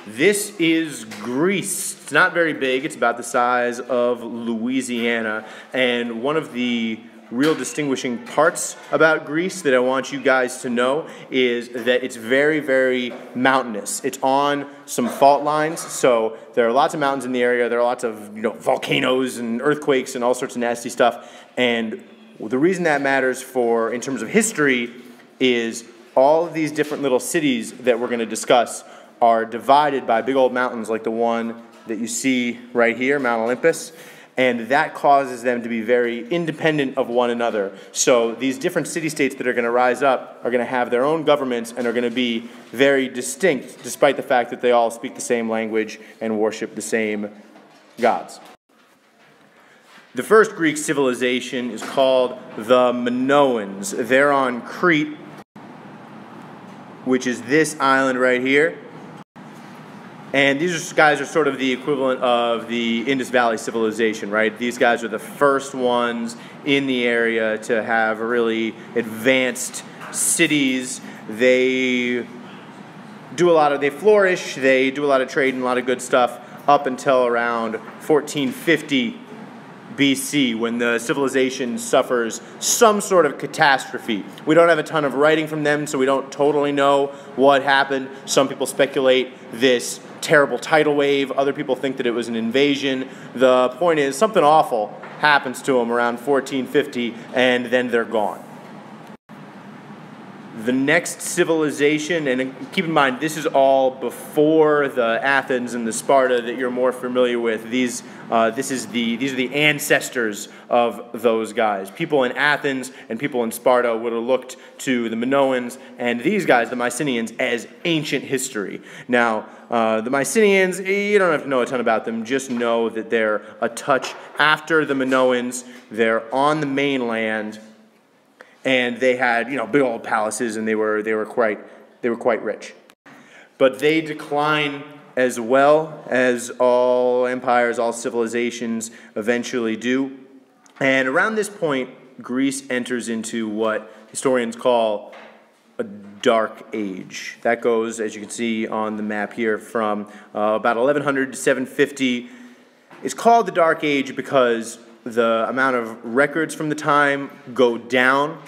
This is Greece. It's not very big. It's about the size of Louisiana. And one of the real distinguishing parts about Greece that I want you guys to know is that it's very, very mountainous. It's on some fault lines, so there are lots of mountains in the area. There are lots of volcanoes and earthquakes and all sorts of nasty stuff. And the reason that matters in terms of history is all of these different little cities that we're going to discuss are divided by big old mountains like the one that you see right here, Mount Olympus, and that causes them to be very independent of one another. So these different city-states that are going to rise up are going to have their own governments and are going to be very distinct, despite the fact that they all speak the same language and worship the same gods. The first Greek civilization is called the Minoans. They're on Crete, which is this island right here. And these guys are sort of the equivalent of the Indus Valley civilization, right? These guys are the first ones in the area to have really advanced cities. They flourish, they do a lot of trade and a lot of good stuff up until around 1450 BC, when the civilization suffers some sort of catastrophe. We don't have a ton of writing from them, so we don't totally know what happened. Some people speculate this terrible tidal wave. Other people think that it was an invasion. The point is, something awful happens to them around 1450, and then they're gone. The next civilization, and keep in mind, this is all before the Athens and the Sparta that you're more familiar with. These are the ancestors of those guys. People in Athens and people in Sparta would have looked to the Minoans and these guys, the Mycenaeans, as ancient history. Now, the Mycenaeans, you don't have to know a ton about them. Just know that they're a touch after the Minoans. They're on the mainland. And they had, big old palaces, and they were quite rich. But they decline as well as all empires, all civilizations eventually do. And around this point, Greece enters into what historians call a dark age. That goes, as you can see on the map here, from about 1100 to 750. It's called the Dark Age because the amount of records from the time go down.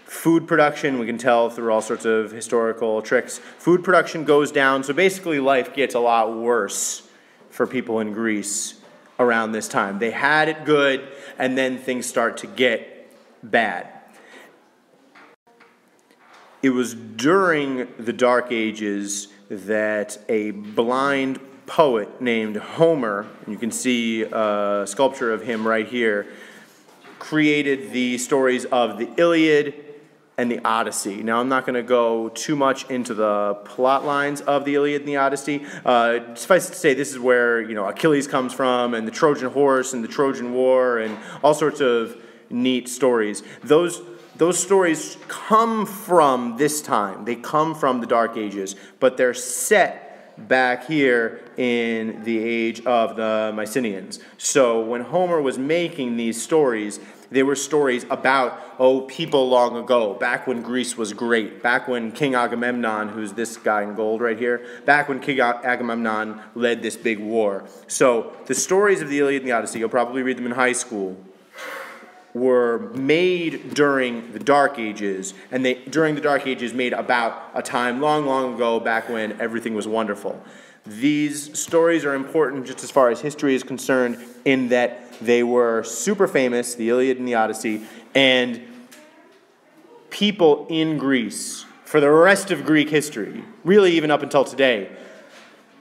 Food production, we can tell through all sorts of historical tricks, food production goes down, so basically life gets a lot worse for people in Greece around this time. They had it good, and then things start to get bad. It was during the Dark Ages that a blind poet named Homer, and you can see a sculpture of him right here, created the stories of the Iliad and the Odyssey. Now, I'm not going to go too much into the plot lines of the Iliad and the Odyssey. Suffice it to say, this is where Achilles comes from, and the Trojan horse, and the Trojan War, and all sorts of neat stories. Those stories come from this time. They come from the Dark Ages, but they're set back here in the age of the Mycenaeans. So when Homer was making these stories, they were stories about, people long ago, back when Greece was great, back when King Agamemnon, who's this guy in gold right here, back when King Agamemnon led this big war. So the stories of the Iliad and the Odyssey, you'll probably read them in high school, were made during the Dark Ages, and during the Dark Ages made about a time long, long ago, back when everything was wonderful. These stories are important just as far as history is concerned in that they were super famous, the Iliad and the Odyssey, and people in Greece, for the rest of Greek history, really even up until today,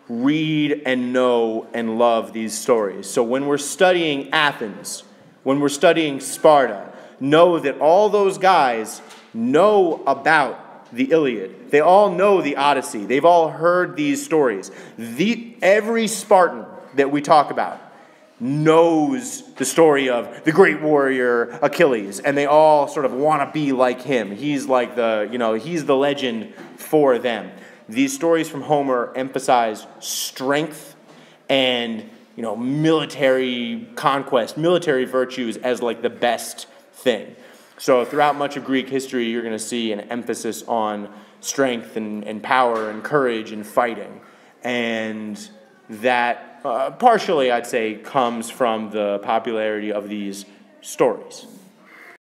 read and know and love these stories. So when we're studying Athens, when we're studying Sparta, know that all those guys know about the Iliad. They all know the Odyssey. They've all heard these stories. Every Spartan that we talk about knows the story of the great warrior Achilles, and they all sort of want to be like him. He's like he's the legend for them. These stories from Homer emphasize strength and military conquest, military virtues as like the best thing. So throughout much of Greek history, you're going to see an emphasis on strength and power and courage and fighting. And that partially, I'd say, comes from the popularity of these stories.